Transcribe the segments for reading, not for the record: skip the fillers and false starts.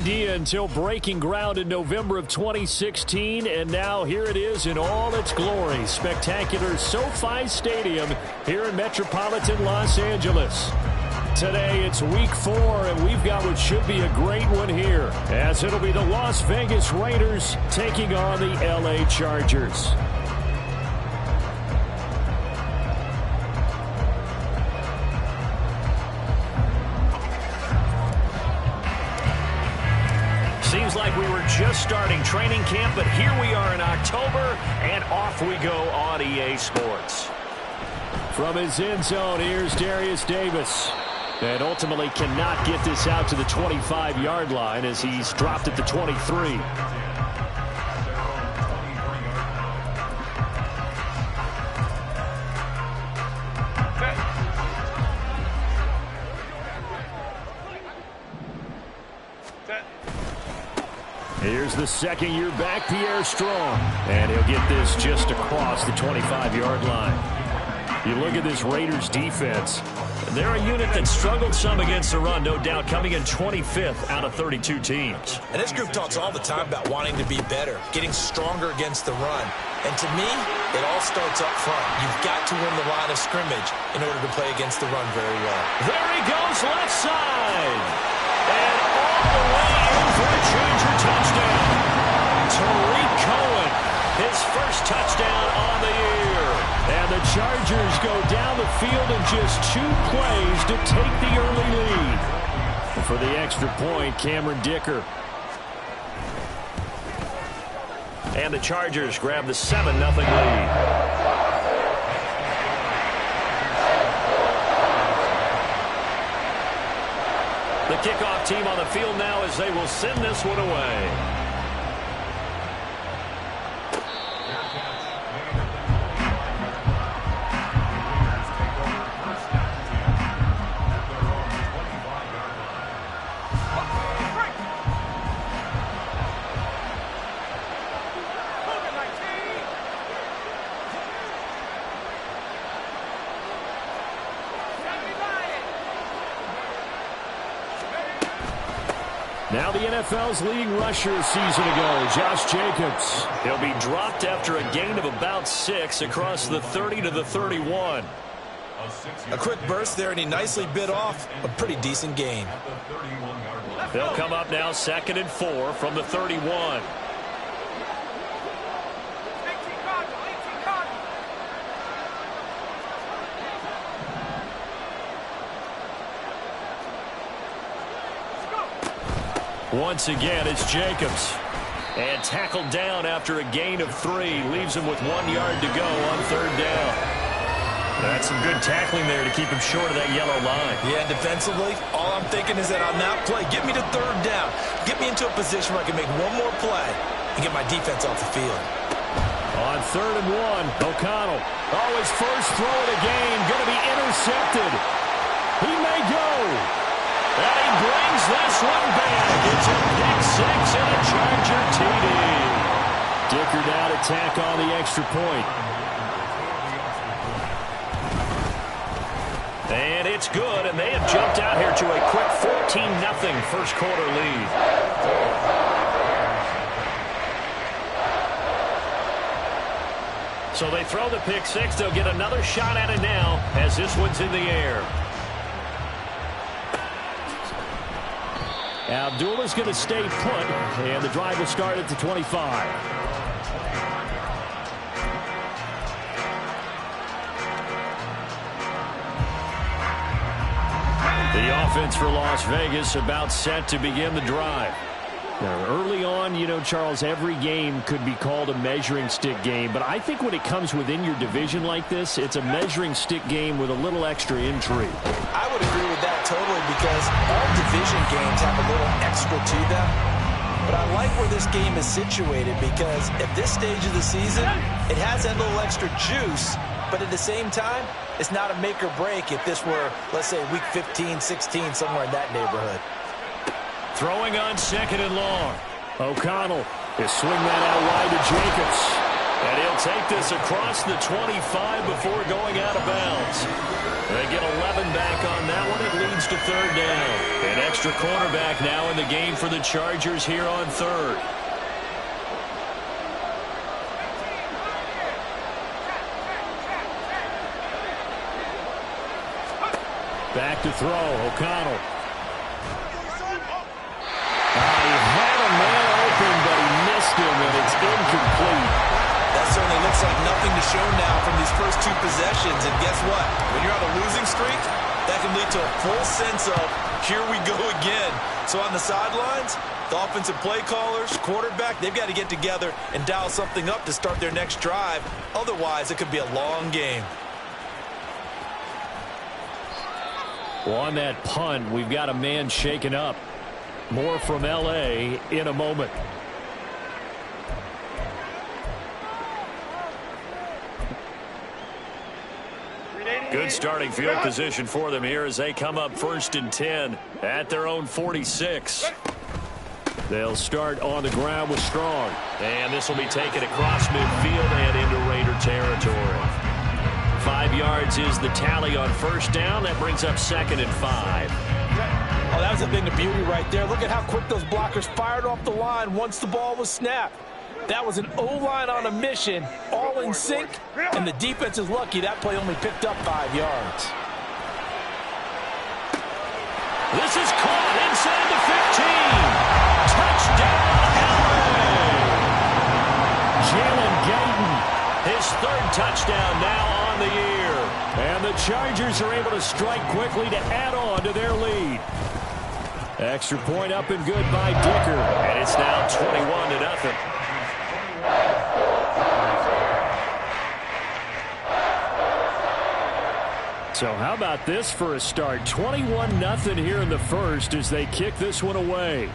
Until breaking ground in November of 2016, and now here it is in all its glory. Spectacular SoFi Stadium here in metropolitan Los Angeles. Today it's week 4, and we've got what should be a great one here, as it'll be the Las Vegas Raiders taking on the LA Chargers. Seems like we were just starting training camp, but here we are in October, and off we go on EA Sports. From his end zone, here's Darius Davis. And ultimately cannot get this out to the 25-yard line as he's dropped at the 23. Here's the second-year back, Pierre Strong. And he'll get this just across the 25-yard line. You look at this Raiders defense. They're a unit that struggled some against the run, no doubt, coming in 25th out of 32 teams. And this group talks all the time about wanting to be better, getting stronger against the run. And to me, it all starts up front. You've got to win the line of scrimmage in order to play against the run very well. There he goes, left side. And all the way in for a Charger touchdown. Tariq Cohen, his first touchdown on the year. And the Chargers go down the field in just 2 plays to take the early lead. And for the extra point, Cameron Dicker. And the Chargers grab the 7-0 lead. The kickoff team on the field now as they will send this one away. Now the NFL's leading rusher a season ago, Josh Jacobs. He'll be dropped after a gain of about 6 across the 30 to the 31. A quick burst there, and he nicely bit off a pretty decent gain. They'll come up now 2nd and 4 from the 31. Once again, it's Jacobs. And tackled down after a gain of 3. Leaves him with 1 yard to go on 3rd down. That's some good tackling there to keep him short of that yellow line. Yeah, defensively, all I'm thinking is that on that play, get me to 3rd down. Get me into a position where I can make one more play and get my defense off the field. On 3rd and 1, O'Connell. Oh, his first throw of the game going to be intercepted. He may go. And he brings this one back. It's a pick 6 and a Charger TD. Dicker now to tack on the extra point. And it's good, and they have jumped out here to a quick 14-0 first quarter lead. So they throw the pick 6. They'll get another shot at it now as this one's in the air. Abdullah's going to stay put, and the drive will start at the 25. The offense for Las Vegas about set to begin the drive. Now, early on, you know, Charles, every game could be called a measuring stick game, but I think when it comes within your division like this, it's a measuring stick game with a little extra intrigue. I would agree with that totally, because all division games have a little extra to them. But I like where this game is situated, because at this stage of the season, it has that little extra juice, but at the same time, it's not a make or break if this were, let's say, week 15, 16, somewhere in that neighborhood. Throwing on 2nd and long. O'Connell is swing that out wide to Jacobs. And he'll take this across the 25 before going out of bounds. They get 11 back on that one. It leads to third down. An extra cornerback now in the game for the Chargers here on third. Back to throw, O'Connell. He had a man open, but he missed him, and it's incomplete. That certainly looks like nothing to show now from these first two possessions. And guess what? When you're on a losing streak, that can lead to a full sense of, here we go again. So on the sidelines, the offensive play callers, quarterback, they've got to get together and dial something up to start their next drive. Otherwise, it could be a long game. Well, on that punt, we've got a man shaken up. More from L.A. in a moment. Good starting field position for them here as they come up 1st and 10 at their own 46. They'll start on the ground with Strong. And this will be taken across midfield and into Raider territory. 5 yards is the tally on first down. That brings up 2nd and 5. Oh, that was a thing of beauty right there. Look at how quick those blockers fired off the line once the ball was snapped. That was an O-line on a mission, all in sync, and the defense is lucky that play only picked up 5 yards. This is caught inside the 15. Touchdown, LA! Jalen Gayton, his 3rd touchdown now on the year. And the Chargers are able to strike quickly to add on to their lead. Extra point up and good by Dicker. And it's now 21-0. So how about this for a start? 21-0 here in the first as they kick this one away.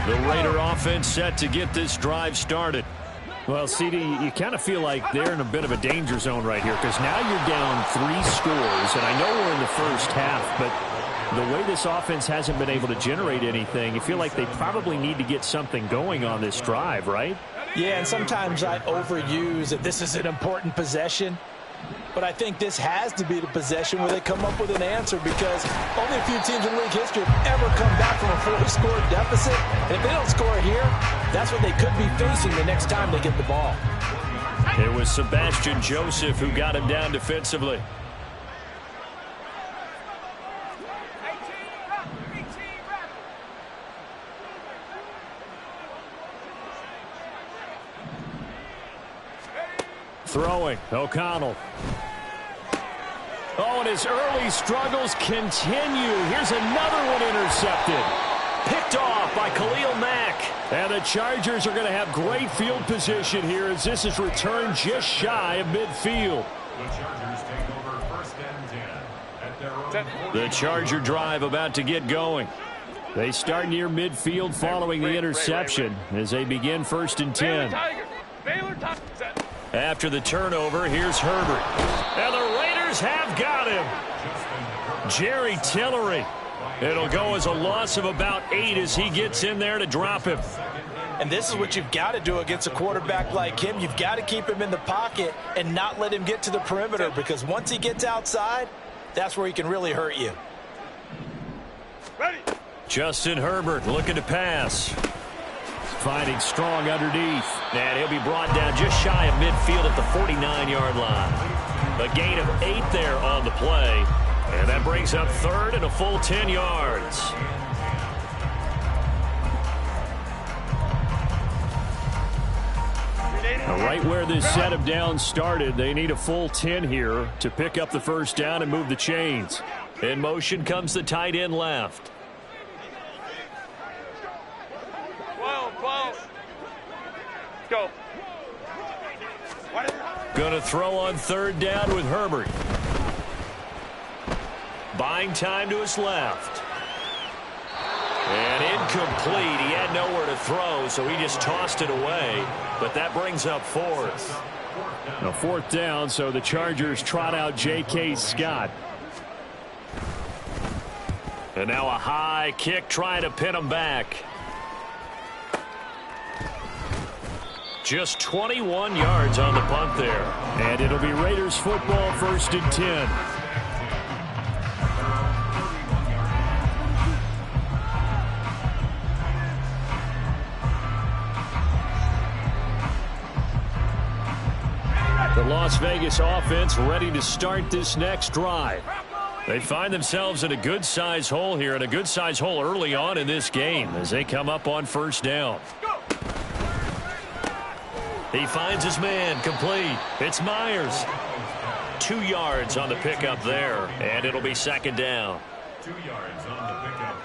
The Raider offense set to get this drive started. Well, CD, you kind of feel like they're in a bit of a danger zone right here because now you're down 3 scores, and I know we're in the first half, but the way this offense hasn't been able to generate anything, you feel like they probably need to get something going on this drive, right? Yeah, and sometimes I overuse that this is an important possession. But I think this has to be the possession where they come up with an answer because only a few teams in league history have ever come back from a 4-score deficit. And if they don't score here, that's what they could be facing the next time they get the ball. It was Sebastian Joseph who got him down defensively. Throwing, O'Connell. Oh, and his early struggles continue. Here's another one intercepted. Picked off by Khalil Mack. And the Chargers are going to have great field position here as this is returned just shy of midfield. The Chargers take over 1st and 10 at their own. The Charger drive about to get going. They start near midfield following the interception as they begin 1st and 10. After the turnover, here's Herbert. And the Raiders have got him. Jerry Tillery. It'll go as a loss of about 8 as he gets in there to drop him. And this is what you've got to do against a quarterback like him. You've got to keep him in the pocket and not let him get to the perimeter because once he gets outside, that's where he can really hurt you. Ready. Justin Herbert looking to pass. Finding Strong underneath. And he'll be brought down just shy of midfield at the 49-yard line. A gain of 8 there on the play. And that brings up 3rd and a full 10 yards. Right where this set of downs started, they need a full 10 here to pick up the 1st down and move the chains. In motion comes the tight end left. 12. Go. Going to throw on 3rd down with Herbert. Buying time to his left. incomplete. He had nowhere to throw, so he just tossed it away. But that brings up fourth. Now fourth down, so the Chargers trot out J.K. Scott. And now a high kick trying to pin him back. Just 21 yards on the punt there. And it'll be Raiders football, 1st and 10. The Las Vegas offense ready to start this next drive. They find themselves in a good-size hole here, and a good-size hole early on in this game as they come up on 1st down. He finds his man, complete. It's Myers. 2 yards on the pickup there, and it'll be 2nd down. 2 yards on the pickup.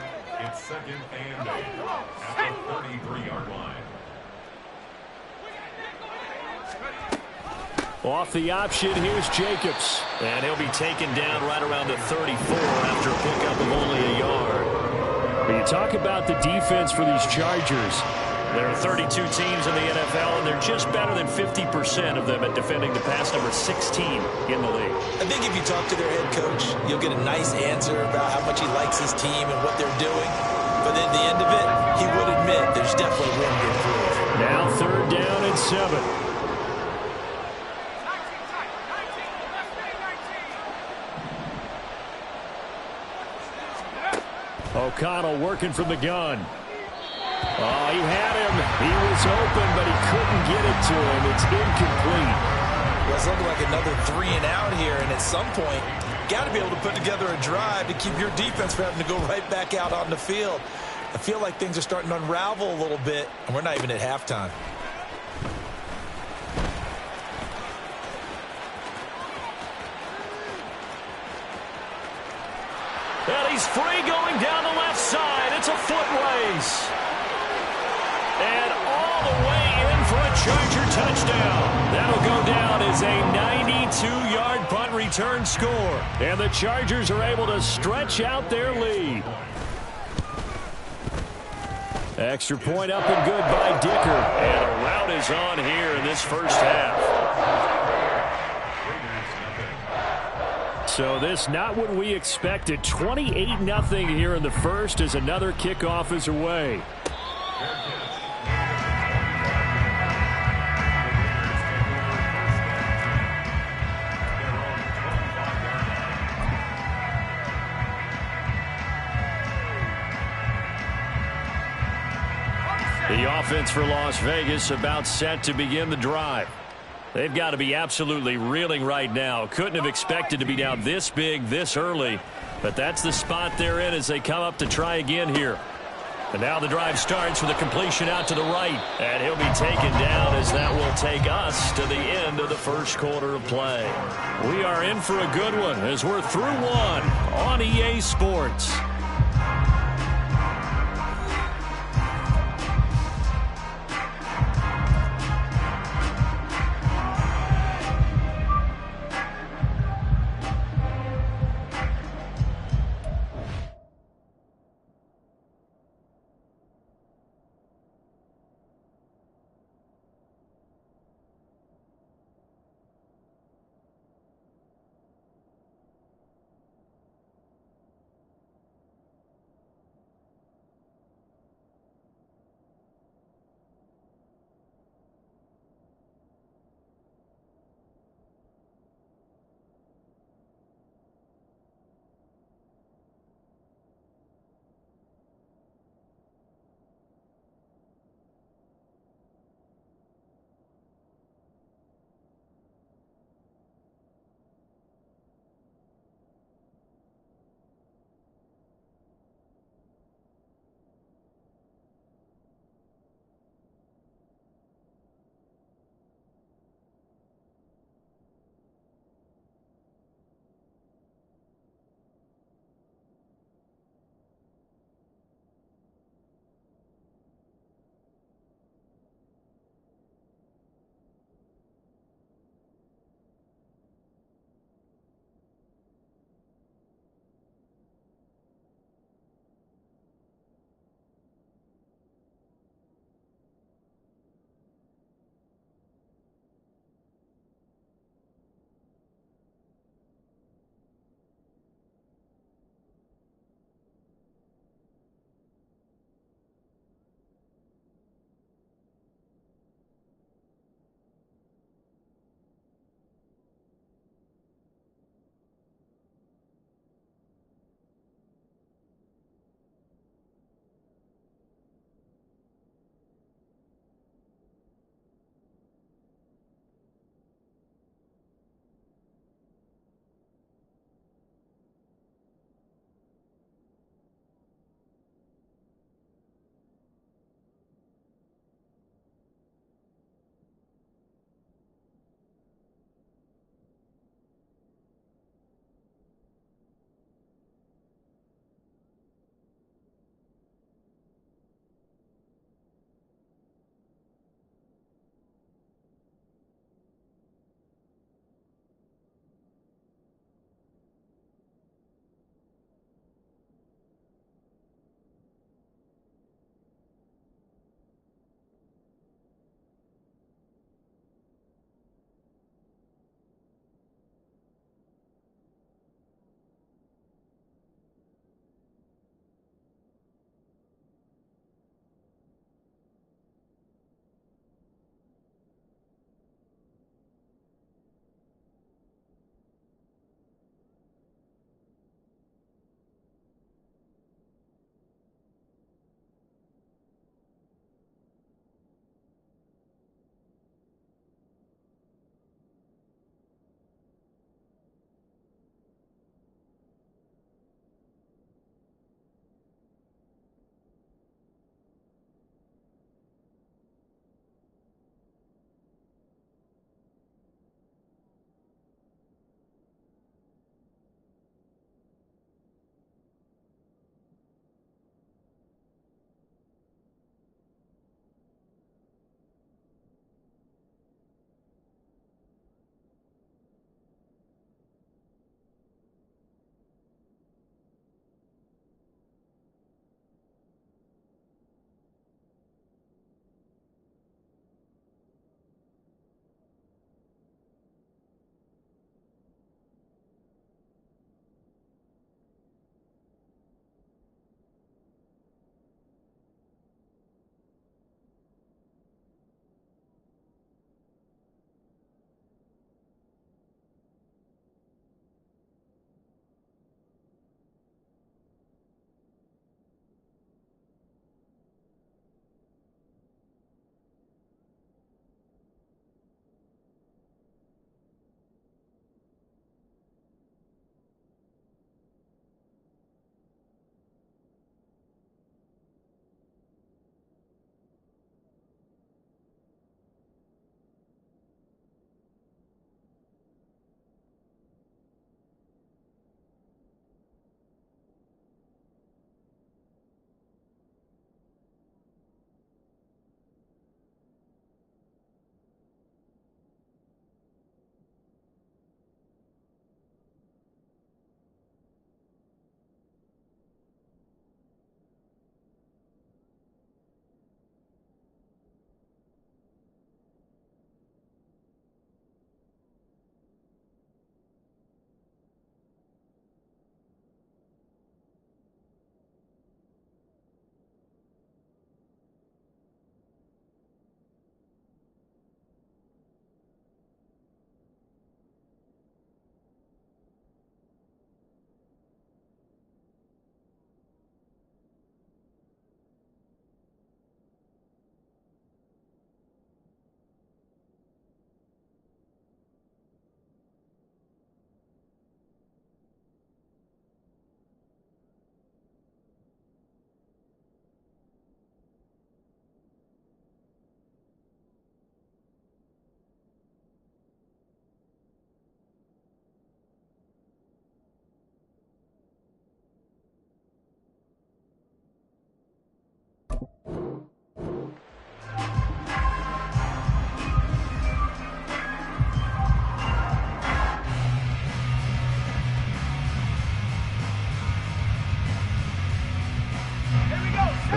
It's 2nd and 8 at the 33-yard line. Off the option, here's Jacobs. And he'll be taken down right around the 34 after a pickup of only a yard. When you talk about the defense for these Chargers, there are 32 teams in the NFL, and they're just better than 50% of them at defending the pass, number 16 in the league. I think if you talk to their head coach, you'll get a nice answer about how much he likes his team and what they're doing. But at the end of it, he would admit there's definitely room to improve. Now 3rd down and 7. O'Connell working from the gun. Oh, he had him. He was open, but he couldn't get it to him. It's incomplete. Well, it's looking like another 3 and out here, and at some point, got to be able to put together a drive to keep your defense from having to go right back out on the field. I feel like things are starting to unravel a little bit, and we're not even at halftime. And he's free going down the left side. It's a foot race. And all the way in for a Charger touchdown. That'll go down as a 92-yard punt return score. And the Chargers are able to stretch out their lead. Extra point up and good by Dicker. And a rout is on here in this first half. So this not what we expected. 28-0 here in the first as another kickoff is away. The offense for Las Vegas about set to begin the drive. They've got to be absolutely reeling right now. Couldn't have expected to be down this big this early, but that's the spot they're in as they come up to try again here. And now the drive starts with a completion out to the right, and he'll be taken down as that will take us to the end of the first quarter of play. We are in for a good one as we're through one on EA Sports.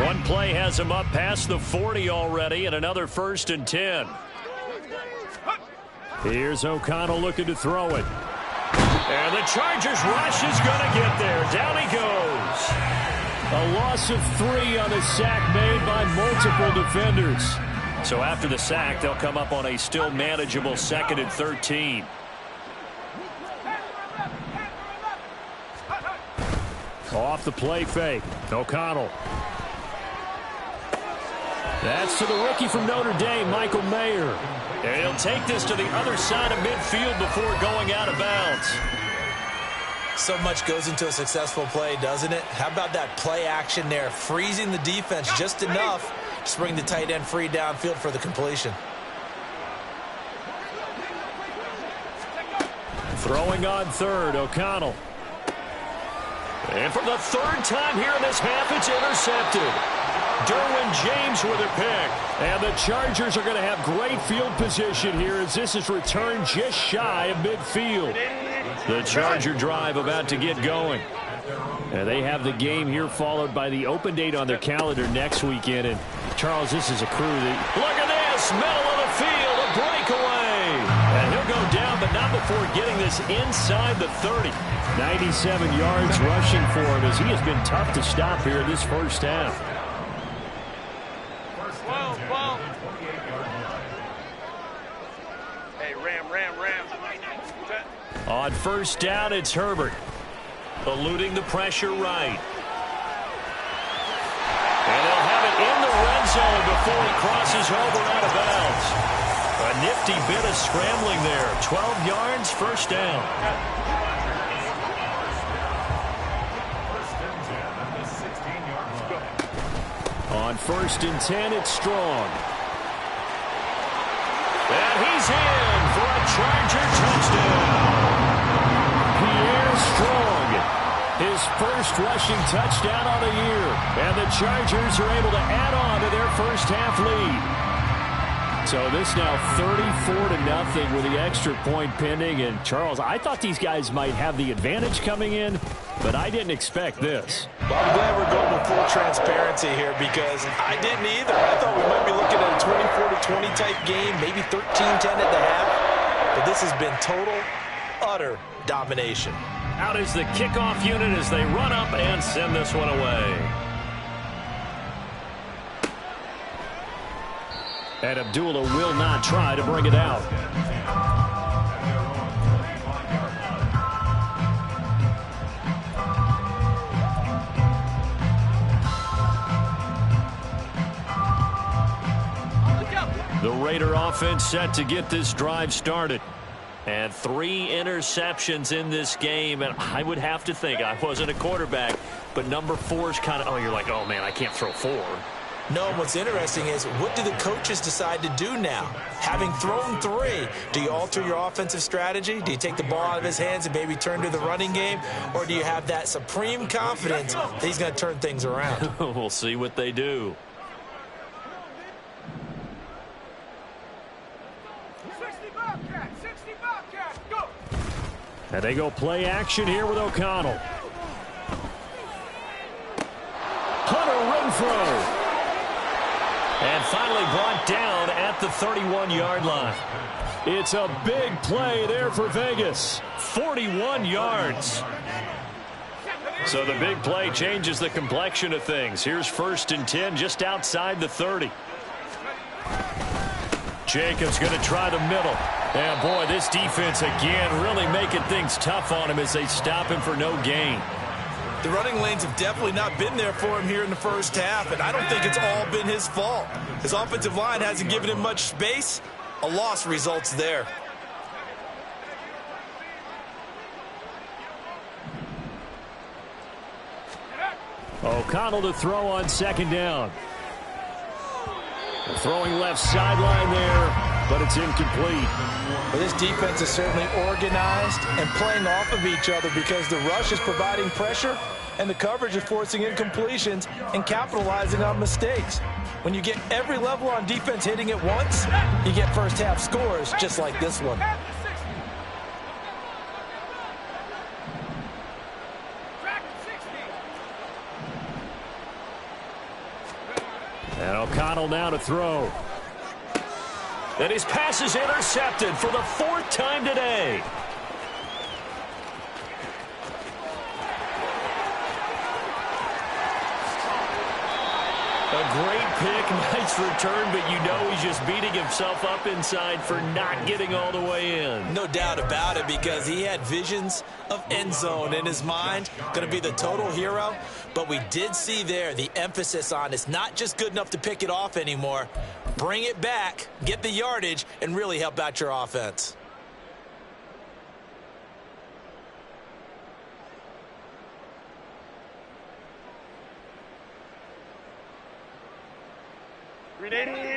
One play has him up past the 40 already, and another 1st and 10. Here's O'Connell looking to throw it. And the Chargers rush is going to get there. Down he goes. A loss of 3 on the sack made by multiple defenders. So after the sack, they'll come up on a still manageable 2nd and 13. Off the play fake. O'Connell. That's to the rookie from Notre Dame, Michael Mayer. And he'll take this to the other side of midfield before going out of bounds. So much goes into a successful play, doesn't it? How about that play action there, freezing the defense just enough to bring the tight end free downfield for the completion. Throwing on 3rd, O'Connell. And for the 3rd time here in this half, it's intercepted. Derwin James with a pick. And the Chargers are going to have great field position here as this is returned just shy of midfield. The Charger drive about to get going. And they have the game here followed by the open date on their calendar next weekend. And, Charles, this is a crew that... Look at this! Middle of the field, a breakaway! And he'll go down, but not before getting this inside the 30. 97 yards rushing for him as he has been tough to stop here in this first half. Hey, Ram. On 1st down, it's Herbert. Eluding the pressure right. And they'll have it in the red zone before he crosses over out of bounds. A nifty bit of scrambling there. 12 yards, 1st down. On 1st and 10, it's Strong. And he's in for a Charger touchdown. Pierre Strong, his first rushing touchdown on the year. And the Chargers are able to add on to their first half lead. So this now 34-0 with the extra point pending. And, Charles, I thought these guys might have the advantage coming in, but I didn't expect this. Well, I'm glad we're going with full transparency here because I didn't either. I thought we might be looking at a 24-20 type game, maybe 13-10 at the half. But this has been total, utter domination. Out is the kickoff unit as they run up and send this one away. And Abdullah will not try to bring it out. The Raider offense set to get this drive started. And 3 interceptions in this game. And I would have to think, I wasn't a quarterback, but number 4 is kind of, oh, you're like, oh, man, I can't throw 4. No, what's interesting is what do the coaches decide to do now? Having thrown 3, do you alter your offensive strategy? Do you take the ball out of his hands and maybe turn to the running game? Or do you have that supreme confidence that he's going to turn things around? We'll see what they do. And they go play action here with O'Connell. Hunter Renfrow. And finally brought down at the 31-yard line. It's a big play there for Vegas. 41 yards. So the big play changes the complexion of things. Here's 1st and 10 just outside the 30. Jacobs going to try the middle. And, boy, this defense again really making things tough on him as they stop him for no gain. The running lanes have definitely not been there for him here in the first half, and I don't think it's all been his fault. His offensive line hasn't given him much space. A loss results there. O'Connell to throw on 2nd down. Throwing left sideline there, but it's incomplete. Well, this defense is certainly organized and playing off of each other because the rush is providing pressure and the coverage is forcing incompletions and capitalizing on mistakes. When you get every level on defense hitting at once, you get first half scores just like this one. O'Connell now to throw. And his pass is intercepted for the 4th time today. A great pick, nice return, but you know he's just beating himself up inside for not getting all the way in. No doubt about it, because he had visions of end zone in his mind. Going to be the total hero. But we did see there the emphasis on it's not just good enough to pick it off anymore. Bring it back, get the yardage, and really help out your offense.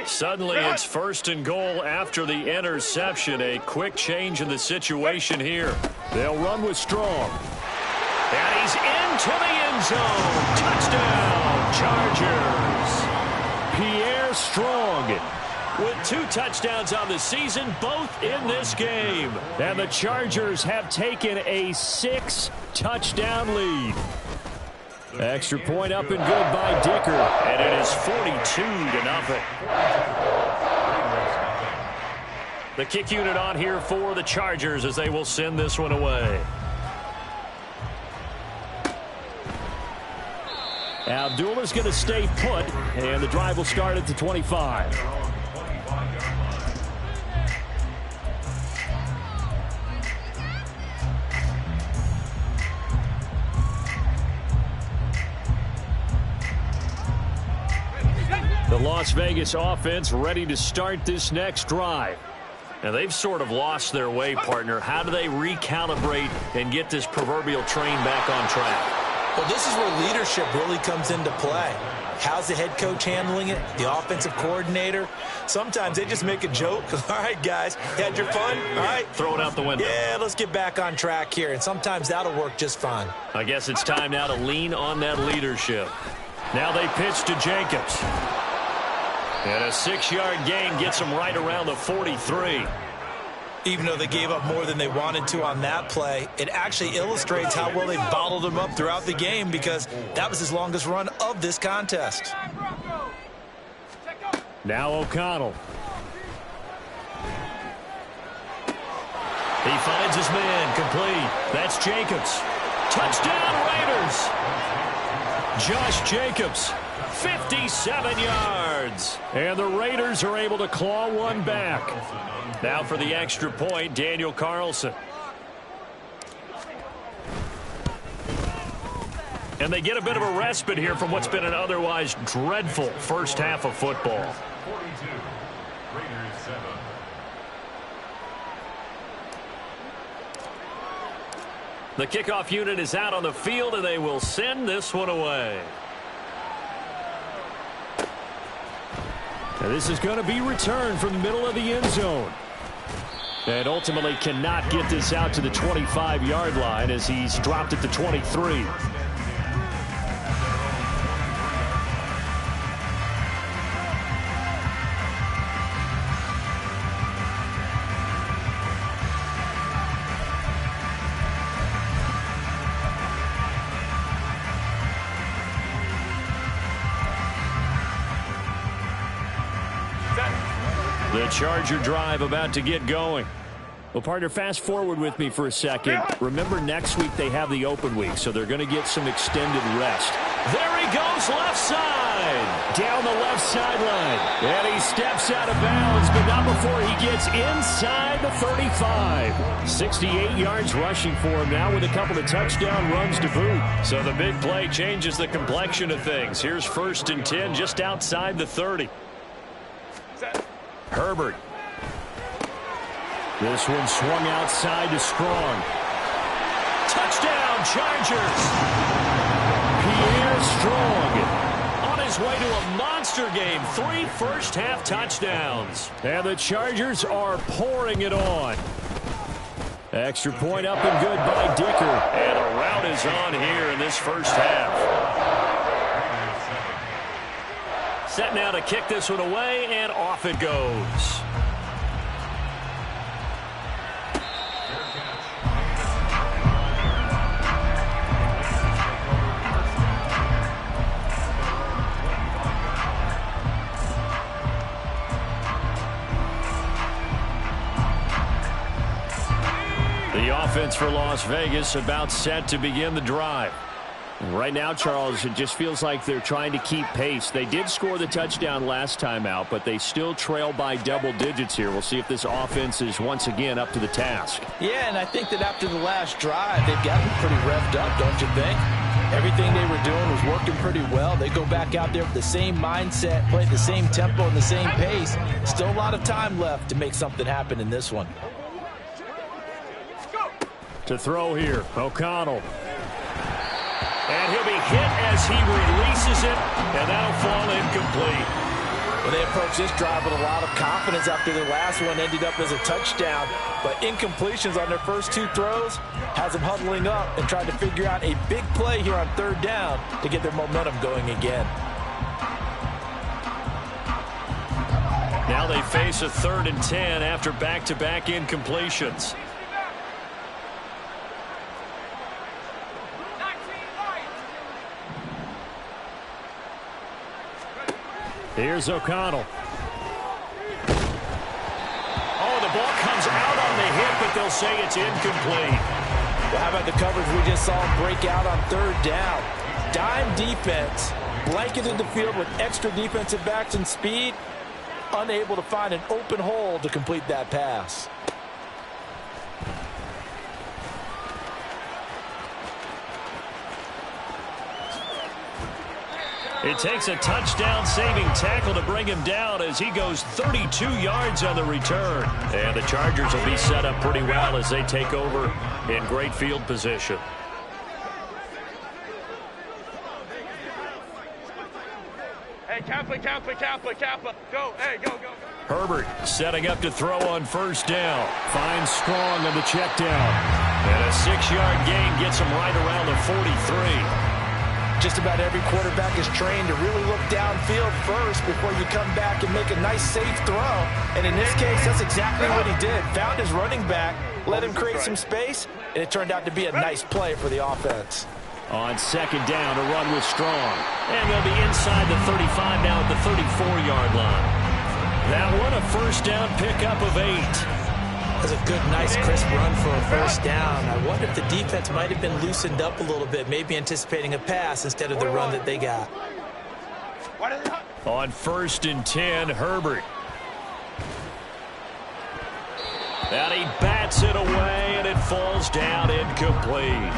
Suddenly, it's 1st and goal after the interception. A quick change in the situation here. They'll run with Strong. And he's into the end zone. Touchdown, Chargers. Pierre Strong with 2 touchdowns on the season, both in this game. And the Chargers have taken a 6-touchdown lead. Extra point up and good by Dicker. And it is 42-0. The kick unit on here for the Chargers as they will send this one away. Abdullah's going to stay put, and the drive will start at the 25. The Las Vegas offense ready to start this next drive. And they've sort of lost their way, partner. How do they recalibrate and get this proverbial train back on track? Well, this is where leadership really comes into play. How's the head coach handling it? The offensive coordinator? Sometimes they just make a joke. All right, guys, you had your fun? All right. Throw it out the window. Yeah, let's get back on track here. And sometimes that'll work just fine. I guess it's time now to lean on that leadership. Now they pitch to Jacobs. And a 6-yard gain gets them right around the 43. Even though they gave up more than they wanted to on that play, it actually illustrates how well they bottled them up throughout the game, because that was his longest run of this contest. Now O'Connell. He finds his man complete. That's Jacobs. Touchdown Raiders. Josh Jacobs, 57 yards. And the Raiders are able to claw one back. Now for the extra point, Daniel Carlson. And they get a bit of a respite here from what's been an otherwise dreadful first half of football. 42, Raiders 7. The kickoff unit is out on the field, and they will send this one away. And this is going to be returned from the middle of the end zone. And ultimately cannot get this out to the 25-yard line as he's dropped at the 23. The Charger drive about to get going. Well, partner, fast forward with me for a second. Remember, next week they have the open week, so they're going to get some extended rest. There he goes, left side. Down the left sideline. And he steps out of bounds, but not before he gets inside the 35. 68 yards rushing for him now with a couple of touchdown runs to boot. So the big play changes the complexion of things. Here's 1st and 10 just outside the 30. Herbert. This one swung outside to Strong. Touchdown, Chargers. Pierre Strong on his way to a monster game. 3 first-half touchdowns. And the Chargers are pouring it on. Extra point up and good by Dicker. And a rout is on here in this first half. Set now to kick this one away, and off it goes. offense for Las Vegas about set to begin the drive. Right now, Charles, it just feels like they're trying to keep pace. They did score the touchdown last time out, but they still trail by double digits here. We'll see if this offense is once again up to the task. Yeah, and I think that after the last drive, they've gotten pretty revved up, don't you think? Everything they were doing was working pretty well. They go back out there with the same mindset, play the same tempo and the same pace. Still a lot of time left to make something happen in this one. To throw here, O'Connell. And he'll be hit as he releases it, and that'll fall incomplete. Well, they approached this drive with a lot of confidence after their last one ended up as a touchdown. But incompletions on their first two throws has them huddling up and trying to figure out a big play here on third down to get their momentum going again. Now they face a 3rd and 10 after back-to-back incompletions. Here's O'Connell. Oh, the ball comes out on the hit, but they'll say it's incomplete. Well, how about the coverage we just saw him break out on third down? Dime defense, blanketed the field with extra defensive backs and speed, unable to find an open hole to complete that pass. It takes a touchdown-saving tackle to bring him down as he goes 32 yards on the return. And the Chargers will be set up pretty well as they take over in great field position. Hey, Kappa. Go, hey, go. Herbert setting up to throw on first down. Finds Strong on the check down. And a 6-yard gain gets him right around the 43. Just about every quarterback is trained to really look downfield first before you come back and make a nice, safe throw. And in this case, that's exactly what he did. Found his running back, let him create some space, and it turned out to be a nice play for the offense. On second down, a run with Strong. And they'll be inside the 35 now at the 34-yard line. That one, a first down pickup of 8. That's a good, nice, crisp run for a first down. I wonder if the defense might have been loosened up a little bit, maybe anticipating a pass instead of the run that they got. On 1st and 10, Herbert. And he bats it away, and it falls down incomplete.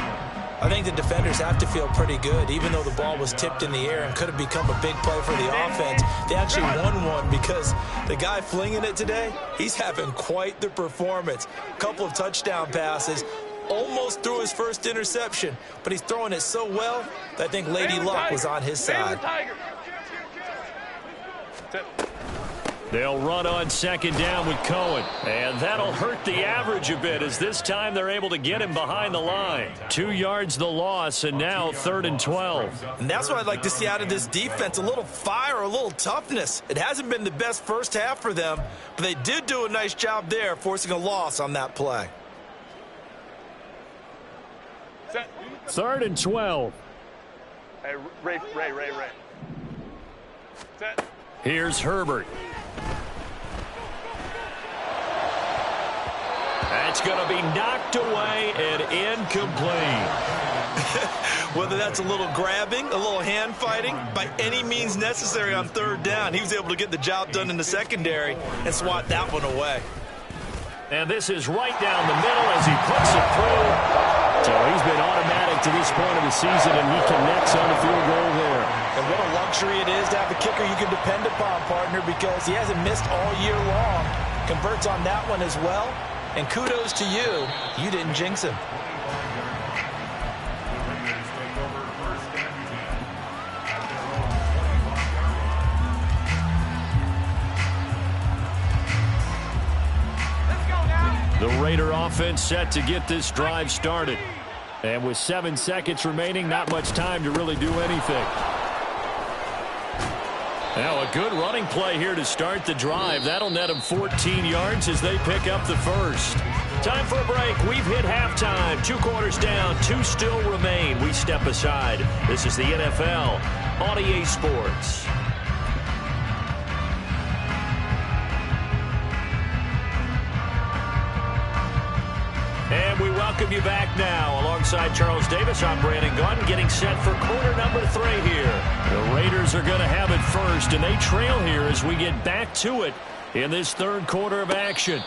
I think the defenders have to feel pretty good, even though the ball was tipped in the air and could have become a big play for the offense. They actually won one because the guy flinging it today, he's having quite the performance. A couple of touchdown passes, almost threw his first interception, but he's throwing it so well that I think Lady Luck was on his side. They'll run on second down with Cohen. And that'll hurt the average a bit as this time they're able to get him behind the line. 2 yards the loss, and now 3rd and 12. And that's what I'd like to see out of this defense, a little fire, a little toughness. It hasn't been the best first half for them, but they did do a nice job there, forcing a loss on that play. 3rd and 12. Hey, Ray. Set. Here's Herbert. That's going to be knocked away and incomplete. Whether that's a little grabbing, a little hand fighting, by any means necessary on third down, he was able to get the job done in the secondary and swat that one away. And this is right down the middle as he puts it through. So he's been automatic to this point of the season, and he connects on the field goal there. And what a luxury it is to have a kicker you can depend upon, partner, because he hasn't missed all year long. Converts on that one as well. And kudos to you. You didn't jinx him. The Raider offense set to get this drive started. And with 7 seconds remaining, not much time to really do anything. Now a good running play here to start the drive. That'll net them 14 yards as they pick up the first. Time for a break. We've hit halftime. 2 quarters down, 2 still remain. We step aside. This is the NFL on EA Sports. And we welcome welcome you back now. Alongside Charles Davis, I'm Brandon Gaudin, getting set for quarter number 3 here. The Raiders are going to have it first, and they trail here as we get back to it in this third quarter of action.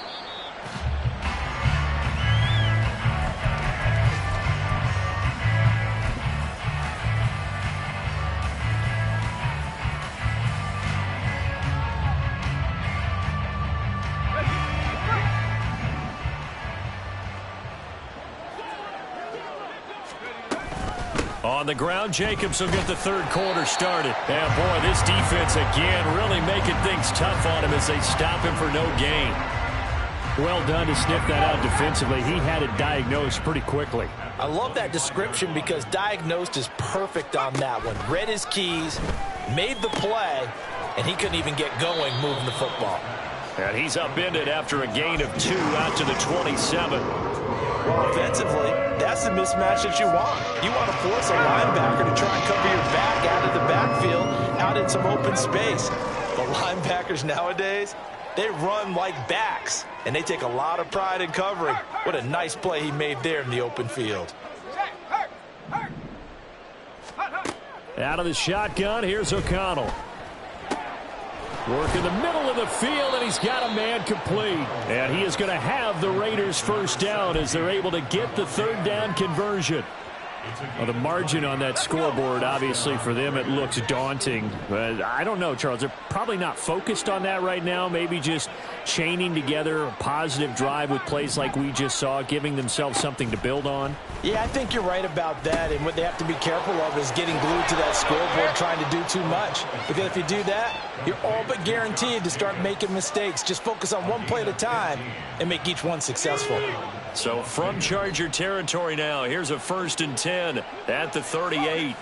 On the ground, Jacobs will get the third quarter started. And boy, this defense again really making things tough on him as they stop him for no gain. Well done to sniff that out defensively. He had it diagnosed pretty quickly. I love that description because diagnosed is perfect on that one. Read his keys, made the play, and he couldn't even get going moving the football. And he's upended after a gain of 2 out to the 27. Well, offensively, that's the mismatch that you want. You want to force a linebacker to try and cover your back out of the backfield, out in some open space. The linebackers nowadays, they run like backs, and they take a lot of pride in covering. What a nice play he made there in the open field. Out of the shotgun, here's O'Connell. Work in the middle of the field, and he's got a man complete. And he is going to have the Raiders first down as they're able to get the third down conversion. Well, the margin on that scoreboard, obviously, for them, it looks daunting. But I don't know, Charles. They're probably not focused on that right now. Maybe just chaining together a positive drive with plays like we just saw, giving themselves something to build on. Yeah, I think you're right about that. And what they have to be careful of is getting glued to that scoreboard, trying to do too much. Because if you do that, you're all but guaranteed to start making mistakes. Just focus on one play at a time and make each one successful. So from Charger territory now, here's a 1st and 10 at the 38.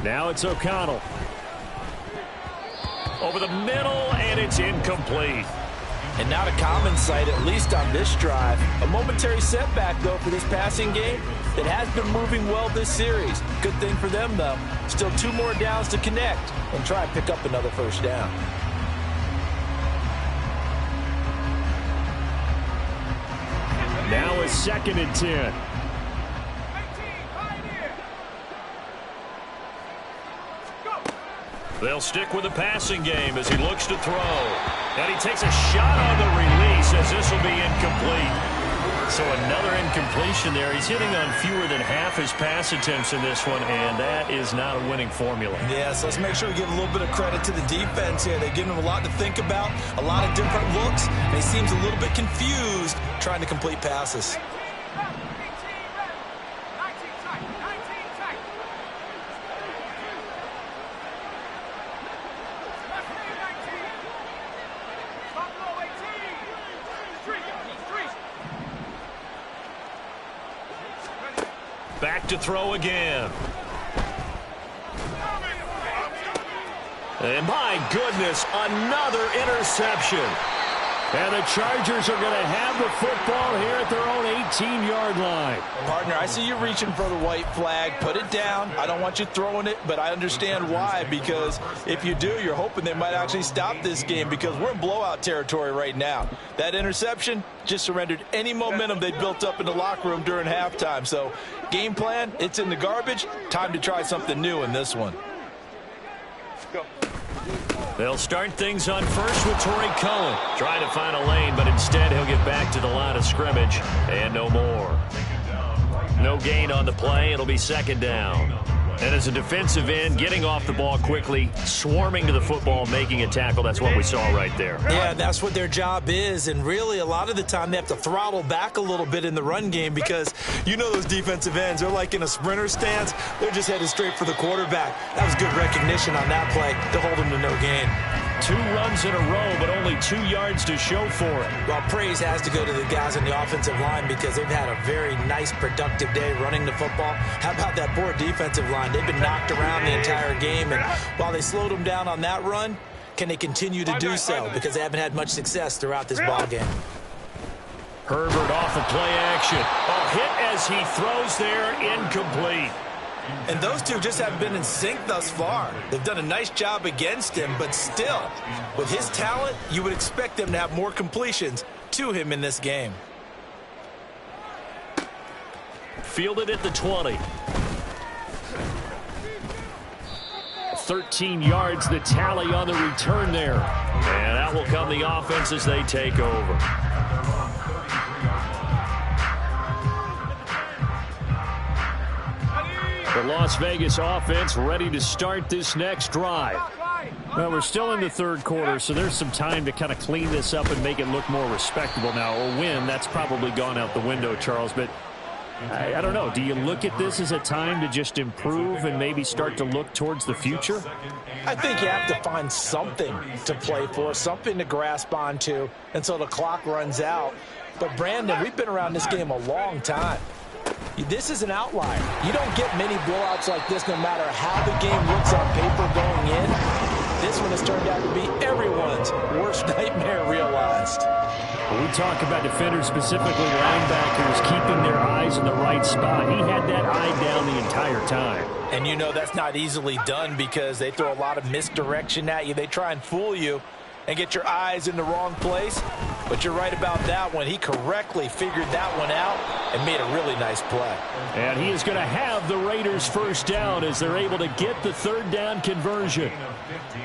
Now it's O'Connell. Over the middle, and it's incomplete. And not a common sight, at least on this drive. A momentary setback, though, for this passing game that has been moving well this series. Good thing for them, though. Still 2 more downs to connect and try and pick up another first down. Now it's 2nd and 10. They'll stick with the passing game as he looks to throw. And he takes a shot on the release as this will be incomplete. So another incompletion there. He's hitting on fewer than half his pass attempts in this one, and that is not a winning formula. Yeah, so let's make sure we give a little bit of credit to the defense here. They're giving him a lot to think about, a lot of different looks, and he seems a little bit confused trying to complete passes. Back to throw again. And my goodness, another interception. And the Chargers are going to have the football here at their own 18-yard line. Partner, I see you reaching for the white flag. Put it down. I don't want you throwing it, but I understand why. Because if you do, you're hoping they might actually stop this game because we're in blowout territory right now. That interception just surrendered any momentum they built up in the locker room during halftime. So game plan, it's in the garbage. Time to try something new in this one. Go. They'll start things on first with Torrey Cohen. Trying to find a lane, but instead he'll get back to the line of scrimmage. And no more. No gain on the play. It'll be 2nd down. And as a defensive end, getting off the ball quickly, swarming to the football, making a tackle, that's what we saw right there. Yeah, that's what their job is. And really, a lot of the time, they have to throttle back a little bit in the run game because you know those defensive ends, they're like in a sprinter stance. They're just headed straight for the quarterback. That was good recognition on that play to hold them to no gain. 2 runs in a row, but only 2 yards to show for it. Well, praise has to go to the guys on the offensive line because they've had a very nice, productive day running the football. How about that poor defensive line? They've been knocked around the entire game, and while they slowed them down on that run, can they continue to do so? Because they haven't had much success throughout this ball game. Herbert off of play action. A hit as he throws there, incomplete. And those two just haven't been in sync thus far. They've done a nice job against him, but still, with his talent, you would expect them to have more completions to him in this game. Fielded at the 20. 13 yards, the tally on the return there. And out will come the offense as they take over. The Las Vegas offense ready to start this next drive. Well, we're still in the third quarter, so there's some time to kind of clean this up and make it look more respectable now. A win, that's probably gone out the window, Charles, but I don't know. Do you look at this as a time to just improve and maybe start to look towards the future? I think you have to find something to play for, something to grasp onto until the clock runs out. But, Brandon, we've been around this game a long time. This is an outlier. You don't get many blowouts like this no matter how the game looks on paper going in. This one has turned out to be everyone's worst nightmare realized. When we talk about defenders, specifically linebackers, keeping their eyes in the right spot, he had that eye down the entire time. And you know that's not easily done because they throw a lot of misdirection at you. They try and fool you and get your eyes in the wrong place. But you're right about that one. He correctly figured that one out and made a really nice play. And he is going to have the Raiders first down as they're able to get the third down conversion.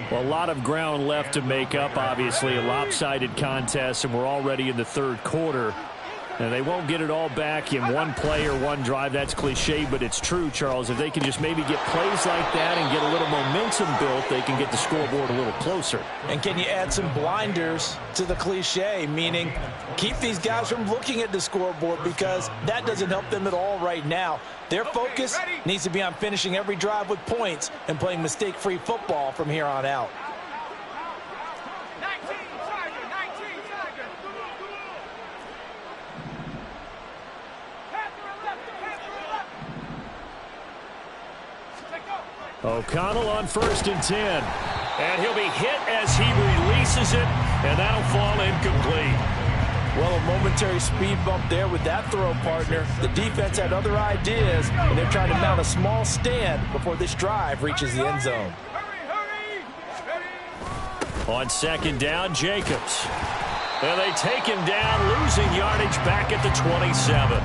Well, a lot of ground left to make up, obviously. A lopsided contest, and we're already in the third quarter. And they won't get it all back in one play or one drive. That's cliche, but it's true, Charles. If they can just maybe get plays like that and get a little momentum built, they can get the scoreboard a little closer. And can you add some blinders to the cliche, meaning keep these guys from looking at the scoreboard because that doesn't help them at all right now. Their focus needs to be on finishing every drive with points and playing mistake-free football from here on out. O'Connell on 1st and 10. And he'll be hit as he releases it, and that'll fall incomplete. Well, a momentary speed bump there with that throw, partner. The defense had other ideas, and they're trying to mount a small stand before this drive reaches the end zone. On 2nd down, Jacobs. And they take him down, losing yardage back at the 27.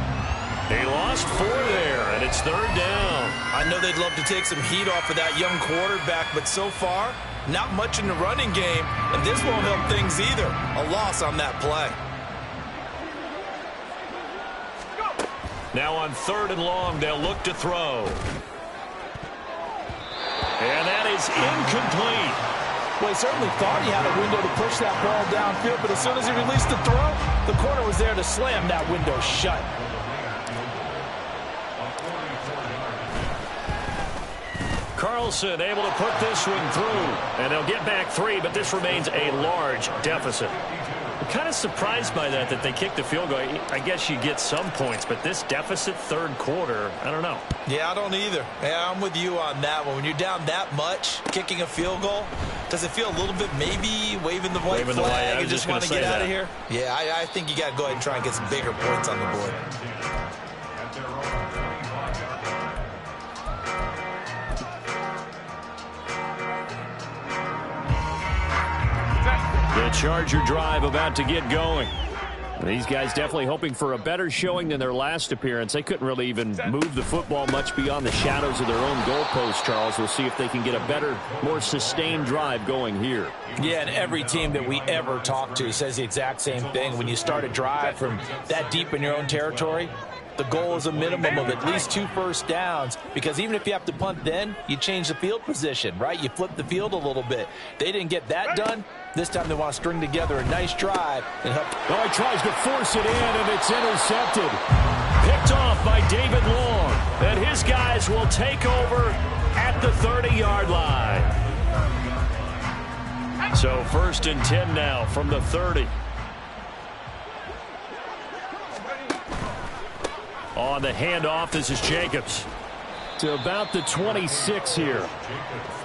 They lost 4 there, and it's 3rd down. I know they'd love to take some heat off of that young quarterback, but so far, not much in the running game, and this won't help things either. A loss on that play. Now on 3rd and long, they'll look to throw. And that is incomplete. Well, he certainly thought he had a window to push that ball downfield, but as soon as he released the throw, the corner was there to slam that window shut. Carlson able to put this one through, and they'll get back 3, but this remains a large deficit. I'm kind of surprised by that they kicked the field goal. I guess you get some points, but this deficit 3rd quarter, I don't know. Yeah, I don't either. Yeah, I'm with you on that one. When you're down that much, kicking a field goal, does it feel a little bit maybe waving the white flag and just want to get out of here? Yeah, I think you got to go ahead and try and get some bigger points on the board. The Charger drive about to get going. These guys definitely hoping for a better showing than their last appearance. They couldn't really even move the football much beyond the shadows of their own goalpost, Charles. We'll see if they can get a better, more sustained drive going here. Yeah, and every team that we ever talk to says the exact same thing. When you start a drive from that deep in your own territory, the goal is a minimum of at least 2 first downs, because even if you have to punt then, you change the field position, right? You flip the field a little bit. They didn't get that done. This time they want to string together a nice drive and help. Oh, he tries to force it in, and it's intercepted. Picked off by David Long. And his guys will take over at the 30-yard line. So 1st and 10 now from the 30. On the handoff, this is Jacobs to about the 26 here.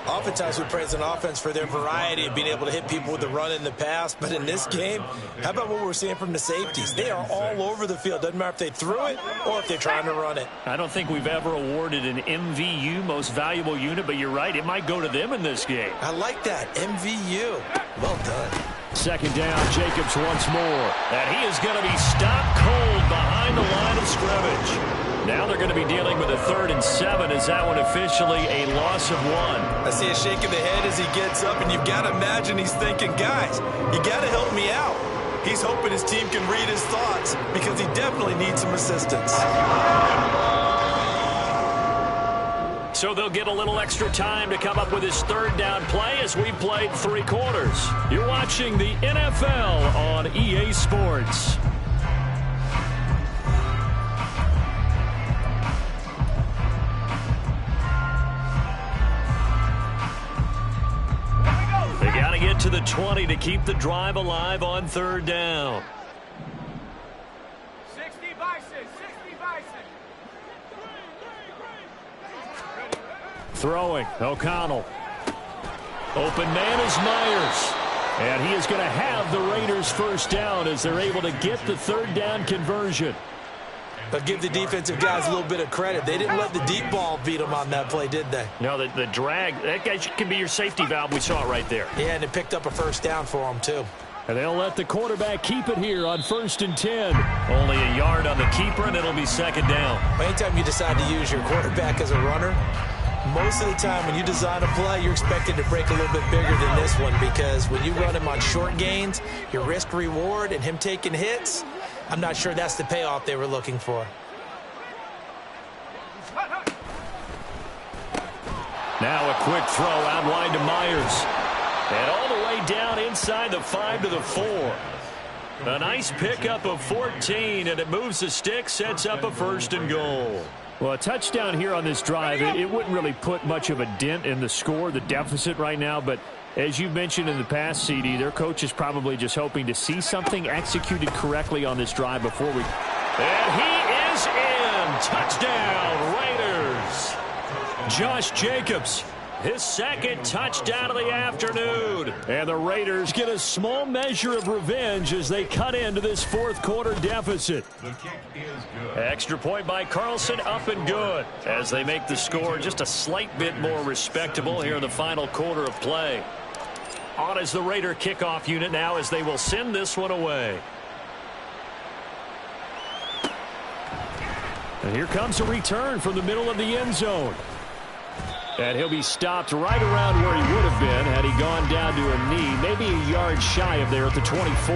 Oftentimes we praise an offense for their variety of being able to hit people with the run in the pass, but in this game, how about what we're seeing from the safeties? They are all over the field. Doesn't matter if they threw it or if they're trying to run it. I don't think we've ever awarded an MVU, most valuable unit, but you're right, it might go to them in this game. I like that, MVU. Well done. 2nd down, Jacobs once more. And he is going to be stopped cold behind the line of scrimmage. Now they're going to be dealing with a 3rd and 7 as that one officially a loss of 1. I see a shake of the head as he gets up, and you've got to imagine he's thinking, guys, you got to help me out. He's hoping his team can read his thoughts because he definitely needs some assistance. So they'll get a little extra time to come up with his 3rd down play as we played 3 quarters. You're watching the NFL on EA Sports. They got to get to the 20 to keep the drive alive on 3rd down. 60 Bison, 60 Bison. Throwing, O'Connell. Open man is Myers. And he is going to have the Raiders 1st down as they're able to get the 3rd down conversion. But give the defensive guys a little bit of credit. They didn't let the deep ball beat them on that play, did they? No, the drag, that guy can be your safety valve. We saw it right there. Yeah, and it picked up a 1st down for them, too. And they'll let the quarterback keep it here on 1st and 10. Only a yard on the keeper, and it'll be 2nd down. Anytime you decide to use your quarterback as a runner, most of the time when you design a play, you're expected to break a little bit bigger than this one because when you run him on short gains, your risk-reward and him taking hits, I'm not sure that's the payoff they were looking for. Now a quick throw out wide to Myers. And all the way down inside the 5 to the 4. A nice pickup of 14, and it moves the stick, sets up a 1st and goal. Well, a touchdown here on this drive, it wouldn't really put much of a dent in the score, the deficit right now, but as you mentioned in the past, CD, their coach is probably just hoping to see something executed correctly on this drive before we... And he is in! Touchdown, Raiders! Josh Jacobs, his 2nd touchdown of the afternoon. And the Raiders get a small measure of revenge as they cut into this 4th quarter deficit. The kick is good. Extra point by Carlson, up and good. As they make the score just a slight bit more respectable here in the final quarter of play. On is the Raider kickoff unit now as they will send this one away. And here comes a return from the middle of the end zone. And he'll be stopped right around where he would have been had he gone down to a knee, maybe a yard shy of there at the 24.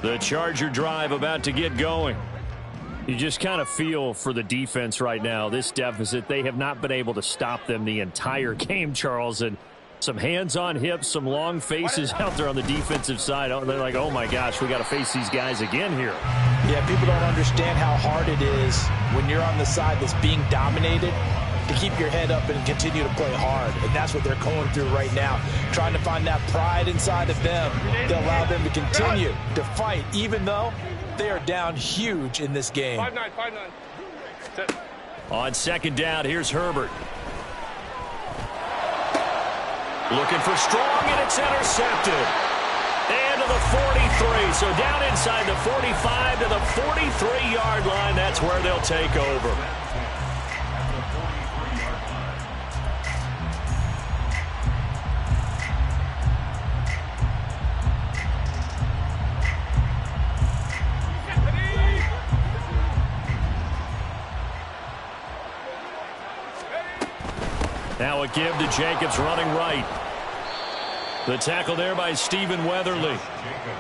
The Charger drive about to get going. You just kind of feel for the defense right now, this deficit. They have not been able to stop them the entire game, Charles. And some hands on hips, some long faces out there on the defensive side. They're like, oh, my gosh, we got to face these guys again here. Yeah, people don't understand how hard it is when you're on the side that's being dominated to keep your head up and continue to play hard. And that's what they're going through right now, trying to find that pride inside of them to allow them to continue to fight, even though they are down huge in this game. 5-9, 5-9. On 2nd down, here's Herbert. Looking for strong, and it's intercepted. And to the 43. So down inside the 45 to the 43-yard line. That's where they'll take over. Now a give to Jacobs running right. The tackle there by Stephen Weatherly.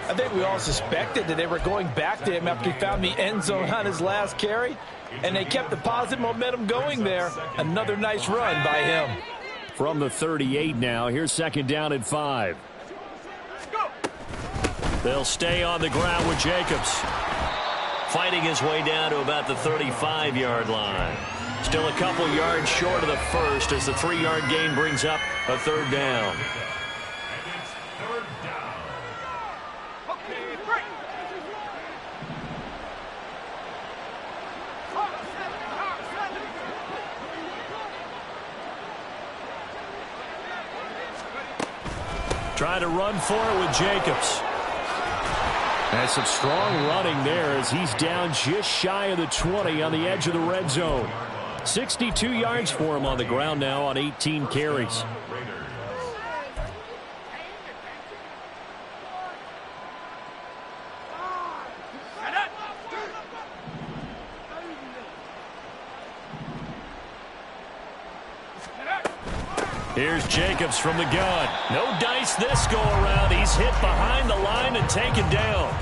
I think we all suspected that they were going back to him after he found the end zone on his last carry, and they kept the positive momentum going there. Another nice run by him. From the 38 now, here's 2nd down and 5. They'll stay on the ground with Jacobs. Fighting his way down to about the 35-yard line. Still a couple yards short of the 1st as the 3-yard gain brings up a 3rd down. Trying to run for it with Jacobs. And some strong running there as he's down just shy of the 20 on the edge of the red zone. 62 yards for him on the ground now on 18 carries. Here's Jacobs from the gun. No dice this go-around. He's hit behind the line and taken down.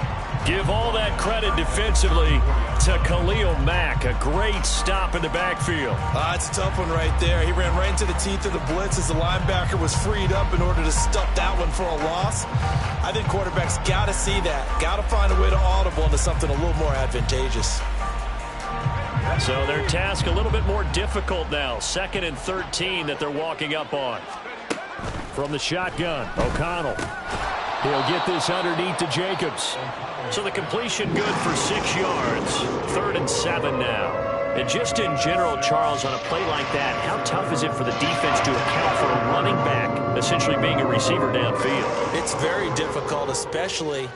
Give all that credit defensively to Khalil Mack. A great stop in the backfield. It's a tough one right there. He ran right into the teeth of the blitz as the linebacker was freed up in order to stuff that one for a loss. I think quarterbacks got to see that. Got to find a way to audible into something a little more advantageous. So their task a little bit more difficult now. 2nd and 13 that they're walking up on. From the shotgun, O'Connell. He'll get this underneath to Jacobs. So the completion good for 6 yards. 3rd and 7 now. And just in general, Charles, on a play like that, how tough is it for the defense to account for a running back essentially being a receiver downfield? It's very difficult, especially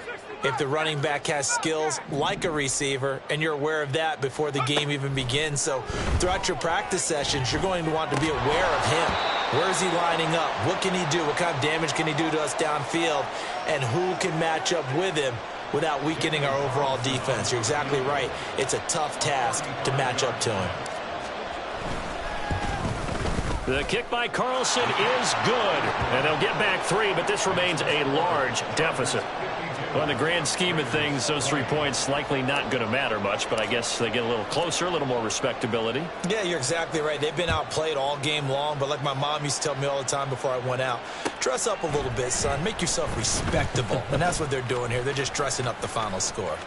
if the running back has skills like a receiver, and you're aware of that before the game even begins. So throughout your practice sessions, you're going to want to be aware of him. Where is he lining up? What can he do? What kind of damage can he do to us downfield? And who can match up with him without weakening our overall defense? You're exactly right. It's a tough task to match up to him. The kick by Carlson is good. And they'll get back 3, but this remains a large deficit. Well, in the grand scheme of things, those 3 points likely not going to matter much, but I guess they get a little closer, a little more respectability. Yeah, you're exactly right. They've been outplayed all game long, but like my mom used to tell me all the time before I went out, dress up a little bit, son. Make yourself respectable. And that's what they're doing here. They're just dressing up the final score.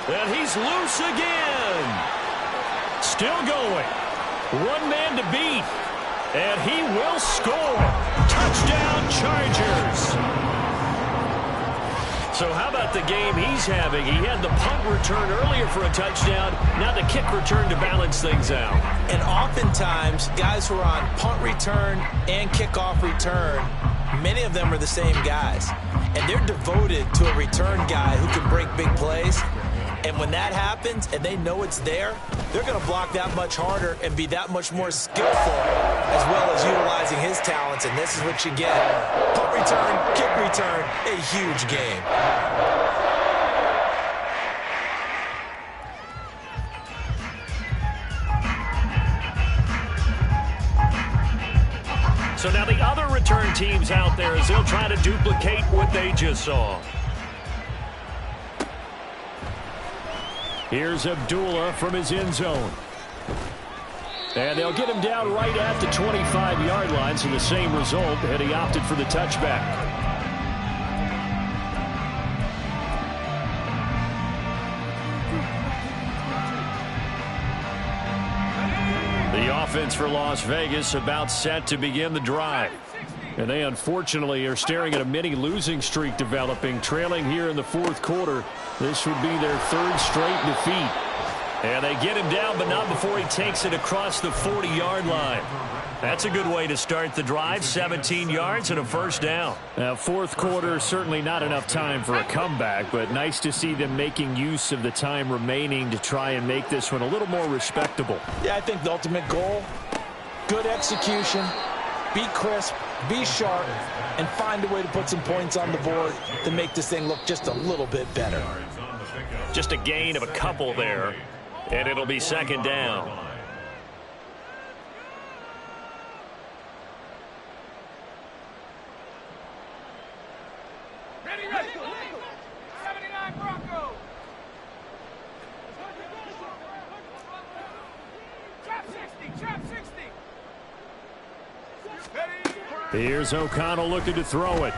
And he's loose again. Still going. 1 man to beat. And he will score. Touchdown, Chargers. So how about the game he's having? He had the punt return earlier for a touchdown. Now the kick return to balance things out. And oftentimes, guys who are on punt return and kickoff return, many of them are the same guys. And they're devoted to a return guy who can break big plays. And when that happens and they know it's there, they're going to block that much harder and be that much more skillful, as well as utilizing his talents. And this is what you get. Punt return, kick return, a huge game. So now the other return teams out there as they'll try to duplicate what they just saw. Here's Abdullah from his end zone. And they'll get him down right at the 25-yard line, so the same result, and he opted for the touchback. The offense for Las Vegas about set to begin the drive. And they unfortunately are staring at a mini losing streak developing, trailing here in the 4th quarter. This would be their 3rd straight defeat. And they get him down, but not before he takes it across the 40-yard line. That's a good way to start the drive, 17 yards and a first down. Now, 4th quarter, certainly not enough time for a comeback, but nice to see them making use of the time remaining to try and make this one a little more respectable. Yeah, I think the ultimate goal, good execution, be crisp, be sharp, and find a way to put some points on the board to make this thing look just a little bit better. Just a gain of a couple there, and it'll be 2nd down. Ready. 79 Bronco. Trap 60. Here's O'Connell looking to throw it.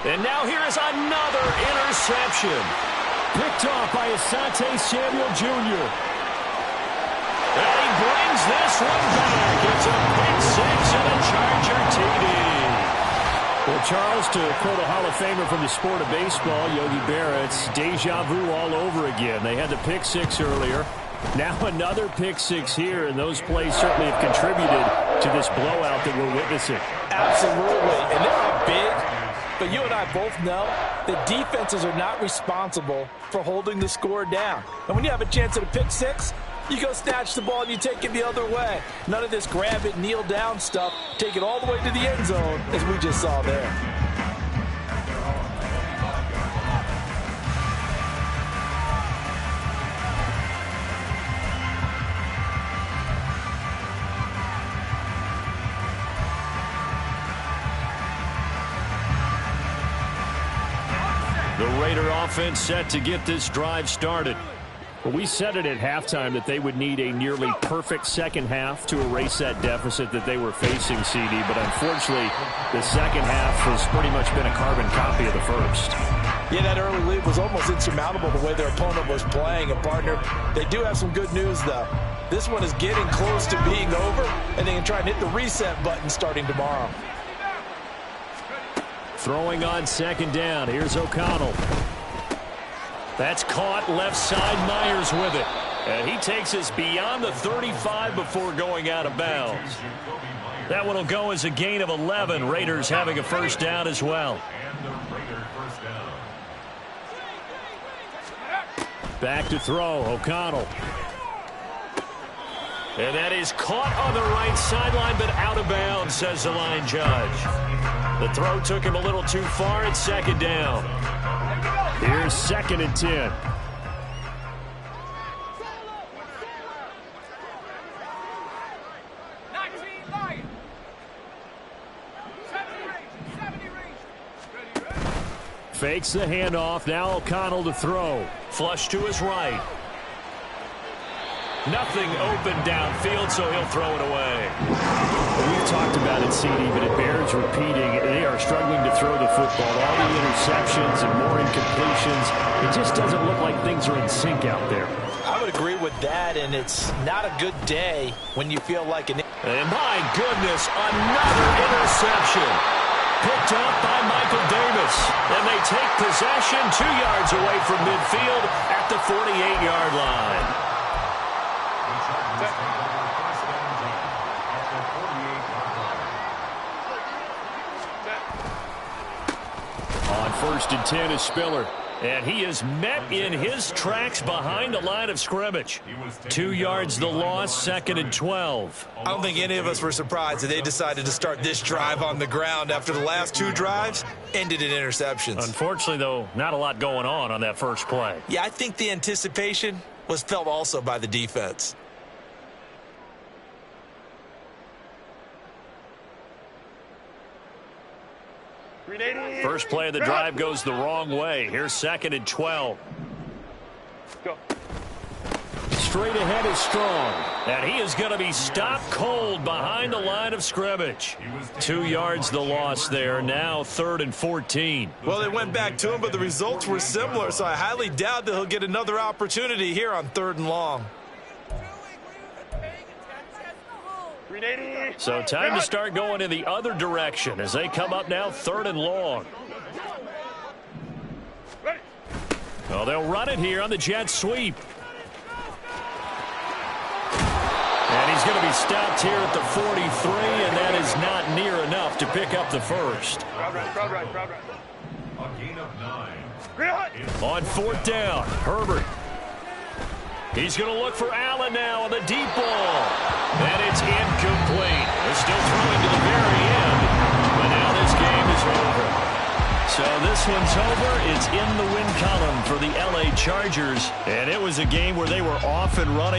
And now here is another interception. Picked off by Asante Samuel Jr. And he brings this one back. It's a pick 6 and a Charger TD. Well, Charles, to quote a Hall of Famer from the sport of baseball, Yogi Berra, it's deja vu all over again. They had the pick 6 earlier. Now another pick 6 here, and those plays certainly have contributed to this blowout that we're witnessing. Absolutely, and they're not big, but you and I both know that defenses are not responsible for holding the score down. And when you have a chance at a pick 6, you go snatch the ball and you take it the other way. None of this grab it, kneel down stuff. Take it all the way to the end zone, as we just saw there. The Raider offense set to get this drive started. Well, we said it at halftime that they would need a nearly perfect second half to erase that deficit that they were facing, CD. But unfortunately, the second half has pretty much been a carbon copy of the first. Yeah, that early lead was almost insurmountable the way their opponent was playing. And, partner, they do have some good news, though. This one is getting close to being over, and they can try and hit the reset button starting tomorrow. Throwing on second down. Here's O'Connell. That's caught left side. Myers with it. And he takes us beyond the 35 before going out of bounds. That one will go as a gain of 11. Raiders having a first down as well. Back to throw. O'Connell. And that is caught on the right sideline, but out of bounds, says the line judge. The throw took him a little too far. It's second down. Here's second and 10. Fakes the handoff. Now O'Connell to throw. Flush to his right. Nothing open downfield, so he'll throw it away. We've talked about it, CD, but it bears repeating. They are struggling to throw the football. All the interceptions and more incompletions. It just doesn't look like things are in sync out there. I would agree with that, and it's not a good day when you feel like an... And my goodness, another interception. Picked up by Michael Davis. And they take possession 2 yards away from midfield at the 48-yard line. On first and 10 is Spiller. And he is met in his tracks behind the line of scrimmage. 2 yards the loss, second and 12. I don't think any of us were surprised that they decided to start this drive on the ground after the last 2 drives ended in interceptions. Unfortunately, though, not a lot going on that first play. Yeah, I think the anticipation was felt also by the defense. First play of the drive goes the wrong way. Here's second and 12. Go. Straight ahead is Strong. And he is going to be stopped cold behind the line of scrimmage. 2 yards the loss there. Now third and 14. Well, they went back to him, but the results were similar, so I highly doubt that he'll get another opportunity here on third and long. So time to start going in the other direction as they come up now third and long. Well, they'll run it here on the jet sweep. And he's going to be stopped here at the 43, and that is not near enough to pick up the first. A gain of 9. On fourth down, Herbert. He's going to look for Allen now on the deep ball. And it's incomplete. They're still throwing to the very end. But now this game is over. So this one's over. It's in the win column for the LA Chargers. And it was a game where they were off and running.